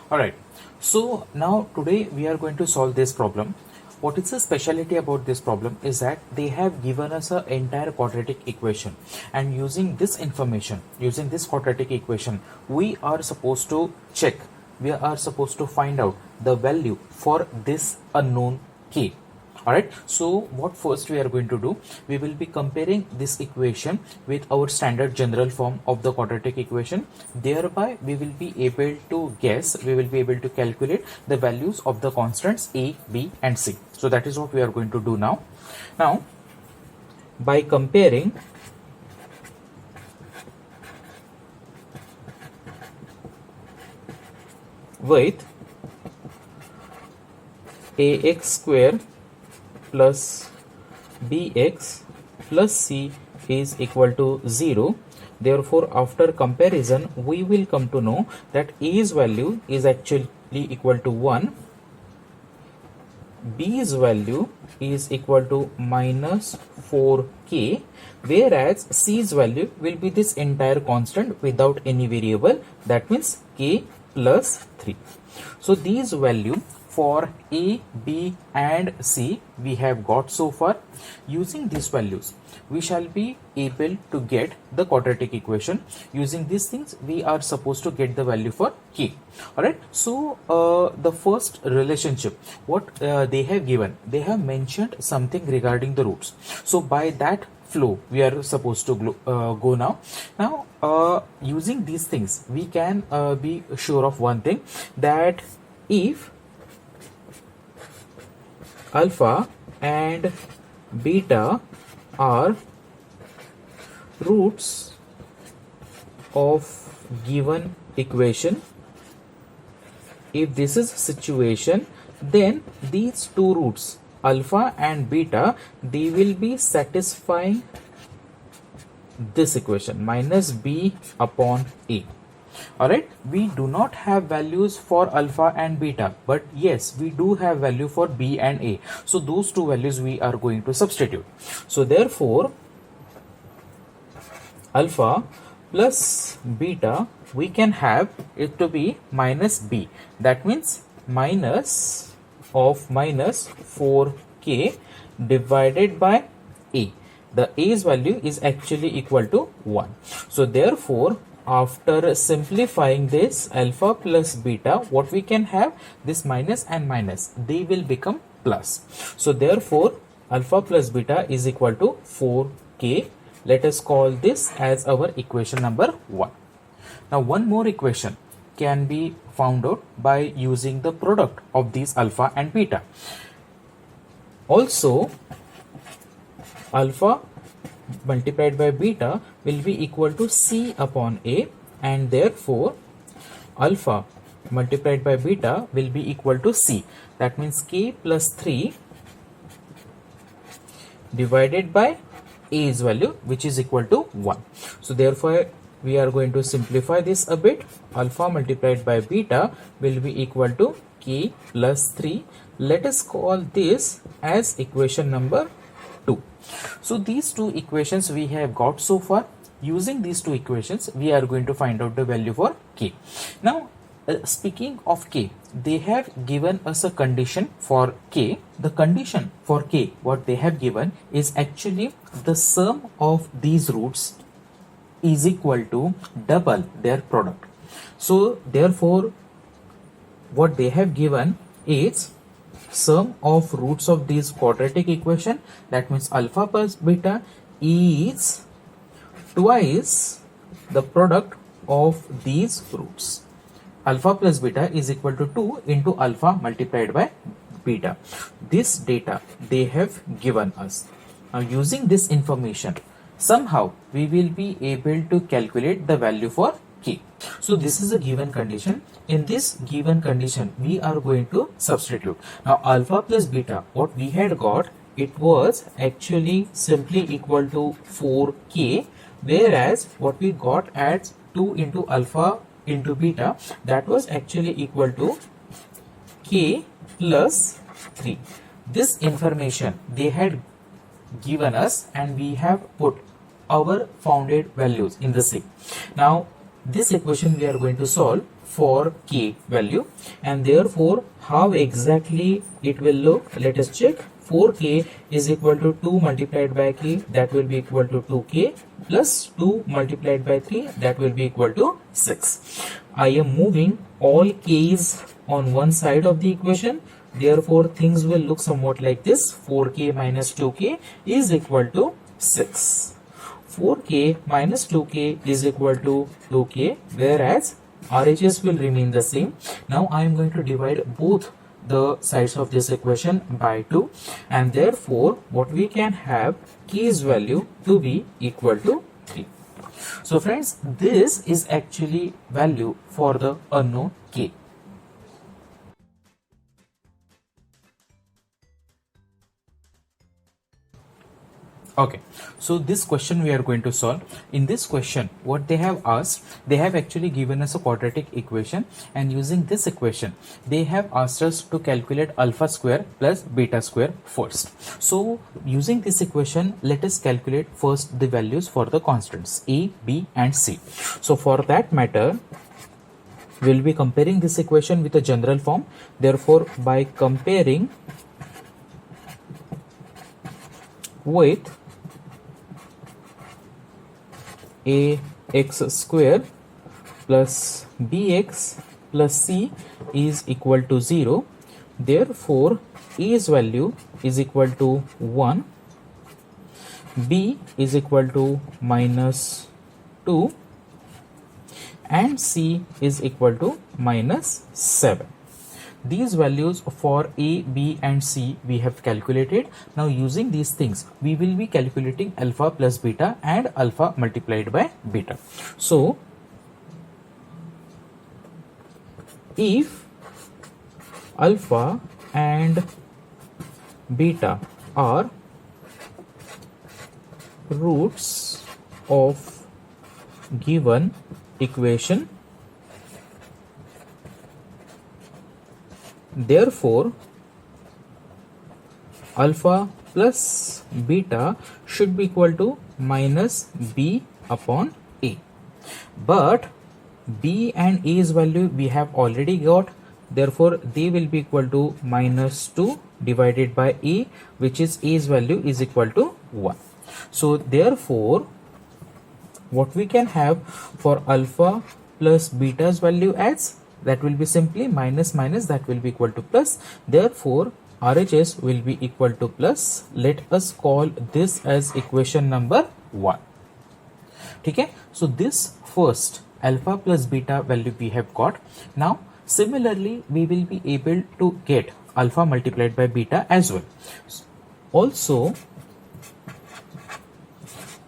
Alright, so now today we are going to solve this problem. What is the speciality about this problem is that they have given us an entire quadratic equation, and using this information, using this quadratic equation, we are supposed to check, we are supposed to find out the value for this unknown k. Alright, so what first we are going to do, we will be comparing this equation with our standard general form of the quadratic equation. Thereby we will be able to guess, we will be able to calculate the values of the constants a, b and c. So that is what we are going to do now. Now by comparing with ax square plus bx plus c is equal to 0. Therefore, after comparison, we will come to know that a's value is actually equal to 1, b's value is equal to minus 4k, whereas c's value will be this entire constant without any variable, that means k plus 3. So these value for a, b and c we have got so far. Using these values we shall be able to get the quadratic equation. Using these things we are supposed to get the value for k. Alright, so the first relationship what they have given, they have mentioned something regarding the roots. So by that flow we are supposed to go now. Now using these things we can be sure of one thing, that if alpha and beta are roots of given equation, if this is situation, then these two roots alpha and beta, they will be satisfying this equation minus b upon a. Alright, we do not have values for alpha and beta, but yes, we do have value for b and a. So those two values we are going to substitute. So therefore, alpha plus beta, we can have it to be minus b. That means minus of minus 4k divided by a. The a's value is actually equal to 1. So therefore, after simplifying this alpha plus beta, what we can have, this minus and minus, they will become plus. So therefore, alpha plus beta is equal to 4k. Let us call this as our equation number 1. Now one more equation can be found out by using the product of these alpha and beta. Also, alpha multiplied by beta will be equal to c upon a, and therefore alpha multiplied by beta will be equal to c. That means k plus 3 divided by a's value, which is equal to 1. So therefore we are going to simplify this a bit. Alpha multiplied by beta will be equal to k plus 3. Let us call this as equation number 2. So these two equations we have got so far. Using these two equations we are going to find out the value for k. Now speaking of k, they have given us a condition for k. The condition for k, what they have given is actually the sum of these roots is equal to double their product. So therefore what they have given is sum of roots of this quadratic equation, that means alpha plus beta is twice the product of these roots. Alpha plus beta is equal to 2 into alpha multiplied by beta. This data they have given us. Now using this information, somehow we will be able to calculate the value for k. So this is a given condition. In this given condition we are going to substitute. Now alpha plus beta, what we had got, it was actually simply equal to 4k, whereas what we got as 2 into alpha into beta, that was actually equal to k plus 3. This information they had given us, and we have put our founded values in the same. Now this equation we are going to solve for k value, and therefore how exactly it will look, let us check. 4k is equal to 2 multiplied by k, that will be equal to 2k, plus 2 multiplied by 3, that will be equal to 6. I am moving all k's on one side of the equation, therefore things will look somewhat like this. 4k minus 2k is equal to 6. 4k minus 2k is equal to 2k, whereas RHS will remain the same. Now I am going to divide both the sides of this equation by 2, and therefore what we can have k's value to be equal to 3. So friends, this is actually value for the unknown k. Okay, so this question we are going to solve. In this question, what they have asked, they have actually given us a quadratic equation, and using this equation they have asked us to calculate alpha square plus beta square first. So using this equation, let us calculate first the values for the constants a, b and c. So for that matter, we will be comparing this equation with a general form. Therefore, by comparing with ax square plus bx plus c is equal to 0, therefore a's value is equal to 1, b is equal to minus 2, and c is equal to minus 7. These values for a, b and c we have calculated. Now using these things, we will be calculating alpha plus beta and alpha multiplied by beta. So if alpha and beta are roots of given equation, therefore alpha plus beta should be equal to minus b upon a. But b and a's value we have already got, therefore they will be equal to minus 2 divided by a, which is a's value is equal to 1. So therefore what we can have for alpha plus beta's value as, that will be simply minus minus, that will be equal to plus, therefore RHS will be equal to plus. Let us call this as equation number 1. Okay, so this first alpha plus beta value we have got. Now similarly we will be able to get alpha multiplied by beta as well. Also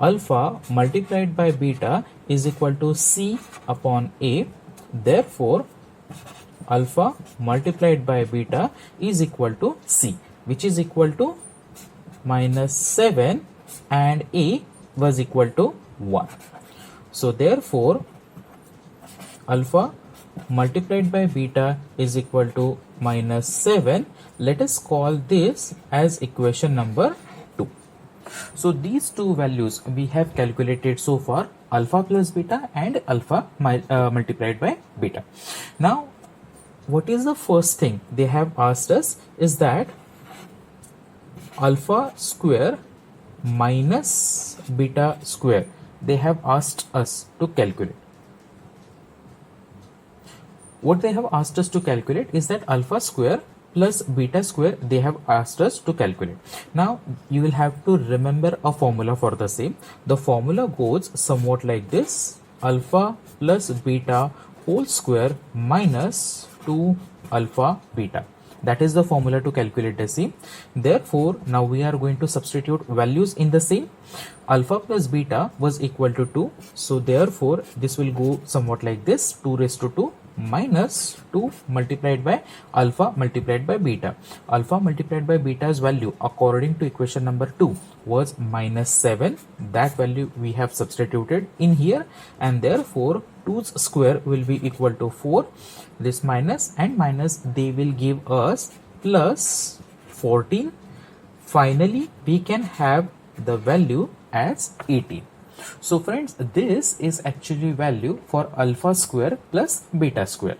alpha multiplied by beta is equal to c upon a, therefore alpha multiplied by beta is equal to c, which is equal to minus 7, and a was equal to 1. So therefore alpha multiplied by beta is equal to minus 7. Let us call this as equation number 2. So these two values we have calculated so far, alpha plus beta and alpha multiplied by beta. Now what is the first thing they have asked us is that alpha square minus beta square they have asked us to calculate. What they have asked us to calculate is that alpha square plus beta square they have asked us to calculate. Now you will have to remember a formula for the same. The formula goes somewhat like this: alpha plus beta whole square minus 2 alpha beta. That is the formula to calculate the same. Therefore now we are going to substitute values in the same. Alpha plus beta was equal to 2, so therefore this will go somewhat like this: 2 raised to 2 minus 2 multiplied by alpha multiplied by beta. Alpha multiplied by beta's value according to equation number 2 was minus 7. That value we have substituted in here, and therefore 2's square will be equal to 4. This minus and minus they will give us plus 14. Finally we can have the value as 18. So friends, this is actually value for alpha square plus beta square.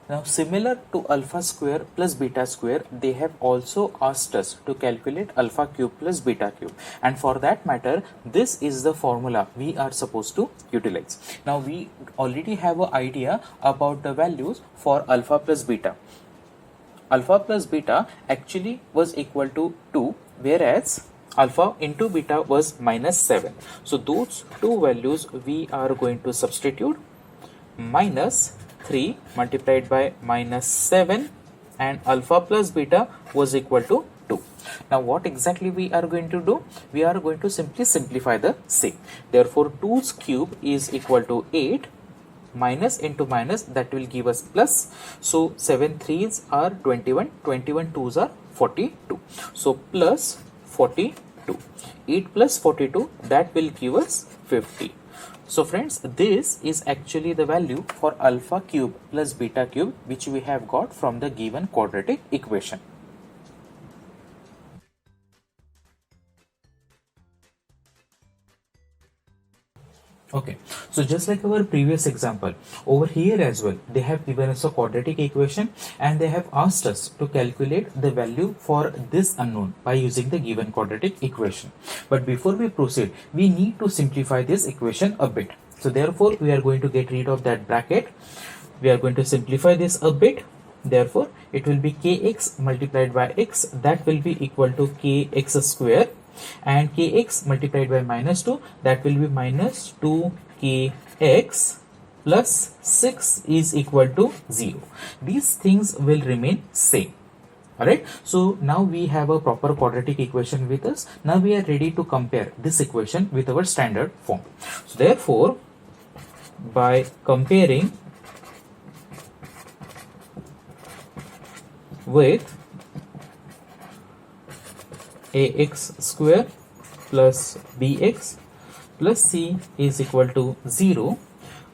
Now similar to alpha square plus beta square, they have also asked us to calculate alpha cube plus beta cube, and for that matter this is the formula we are supposed to utilize. Now we already have an idea about the values for alpha plus beta. Alpha plus beta actually was equal to 2, whereas alpha into beta was minus 7. So those two values we are going to substitute. Minus 3 multiplied by minus 7, and alpha plus beta was equal to 2. Now what exactly we are going to do? We are going to simply simplify the same. Therefore 2's cube is equal to 8, minus into minus, that will give us plus. So 7 3's are 21, 21 2's are 42. So plus 42. 8 plus 42, that will give us 50. So friends, this is actually the value for alpha cube plus beta cube which we have got from the given quadratic equation. Okay, so just like our previous example, over here as well, they have given us a quadratic equation and they have asked us to calculate the value for this unknown by using the given quadratic equation. But before we proceed, we need to simplify this equation a bit. So therefore, we are going to get rid of that bracket. We are going to simplify this a bit. Therefore, it will be kx multiplied by x, that will be equal to kx square, and kx multiplied by minus 2, that will be minus 2kx plus 6 is equal to 0. These things will remain same. Alright, so now we have a proper quadratic equation with us. Now we are ready to compare this equation with our standard form. So therefore, by comparing with ax square plus bx plus c is equal to 0.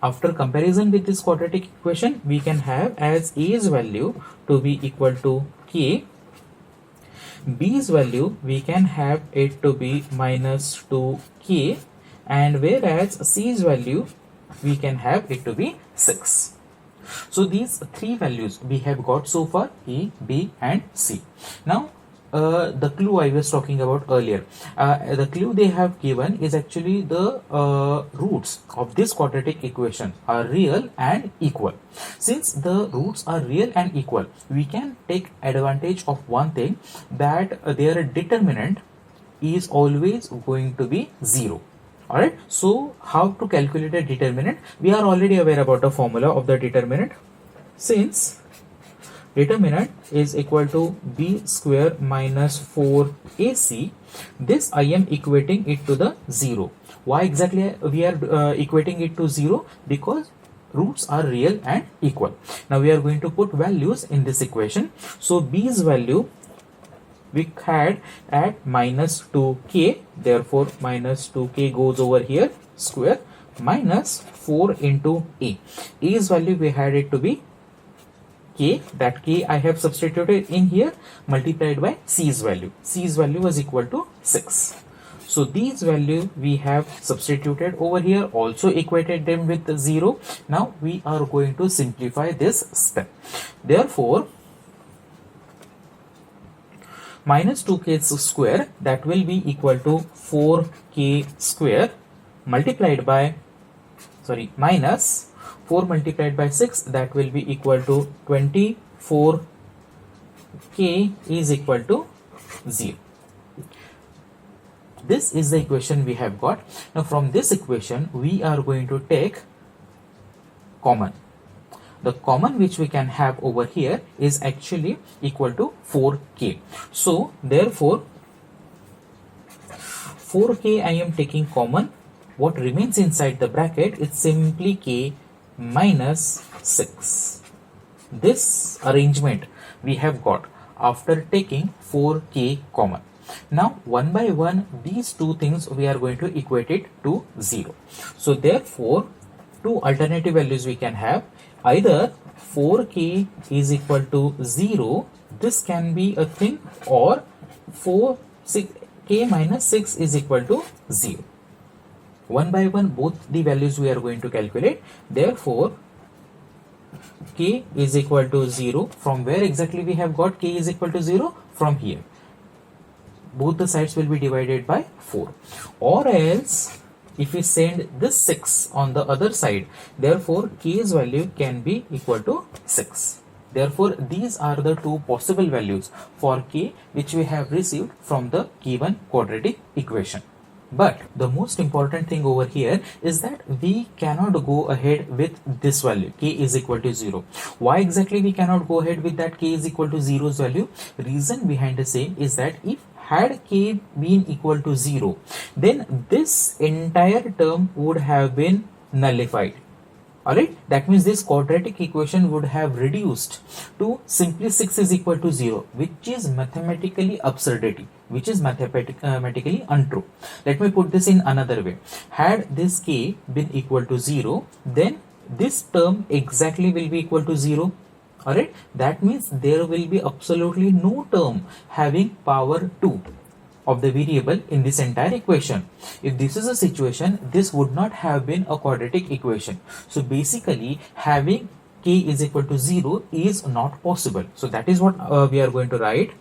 After comparison with this quadratic equation, we can have as a's value to be equal to k, b's value we can have it to be minus 2k, and whereas c's value we can have it to be 6. So these three values we have got so far, A, B and C. Now the clue I was talking about earlier, the clue they have given is actually the roots of this quadratic equation are real and equal. Since the roots are real and equal, we can take advantage of one thing, that their determinant is always going to be 0. Alright, so how to calculate a determinant? We are already aware about the formula of the determinant. Since determinant is equal to b square minus 4ac, this I am equating it to the 0. Why exactly we are equating it to 0? Because roots are real and equal. Now we are going to put values in this equation. So b's value we had at minus 2k, therefore minus 2k goes over here, square, minus 4 into a. A's value we had it to be k, that k I have substituted in here, multiplied by c's value. C's value was equal to 6. So these value we have substituted over here, also equated them with 0. Now we are going to simplify this step. Therefore, minus 2k square, that will be equal to 4k square multiplied by, minus 4 multiplied by 6, that will be equal to 24k is equal to 0. This is the equation we have got. Now from this equation we are going to take common. The common which we can have over here is actually equal to 4k. So therefore 4k I am taking common. What remains inside the bracket is simply k minus 6. This arrangement we have got after taking 4k common. Now one by one these two things we are going to equate it to 0. So therefore two alternative values we can have. Either 4k is equal to 0, this can be a thing, or k minus 6 is equal to 0. One by one, both the values we are going to calculate. Therefore, k is equal to 0. From where exactly we have got k is equal to 0? From here. Both the sides will be divided by 4. Or else, if we send this 6 on the other side, therefore k's value can be equal to 6. Therefore, these are the two possible values for k which we have received from the given quadratic equation. But the most important thing over here is that we cannot go ahead with this value, k is equal to 0. Why exactly we cannot go ahead with that k is equal to 0's value? Reason behind the same is that if had k been equal to 0, then this entire term would have been nullified. Alright, that means this quadratic equation would have reduced to simply 6 is equal to 0, which is mathematically absurdity, which is mathematically untrue. Let me put this in another way. Had this k been equal to 0, then this term exactly will be equal to 0. Alright, that means there will be absolutely no term having power 2 of the variable in this entire equation. If this is a situation, this would not have been a quadratic equation. So basically, having k is equal to 0 is not possible. So that is what we are going to write.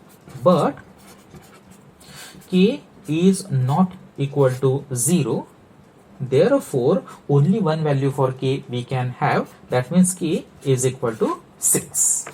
But k is not equal to 0. Therefore, only one value for k we can have. That means k is equal to 6.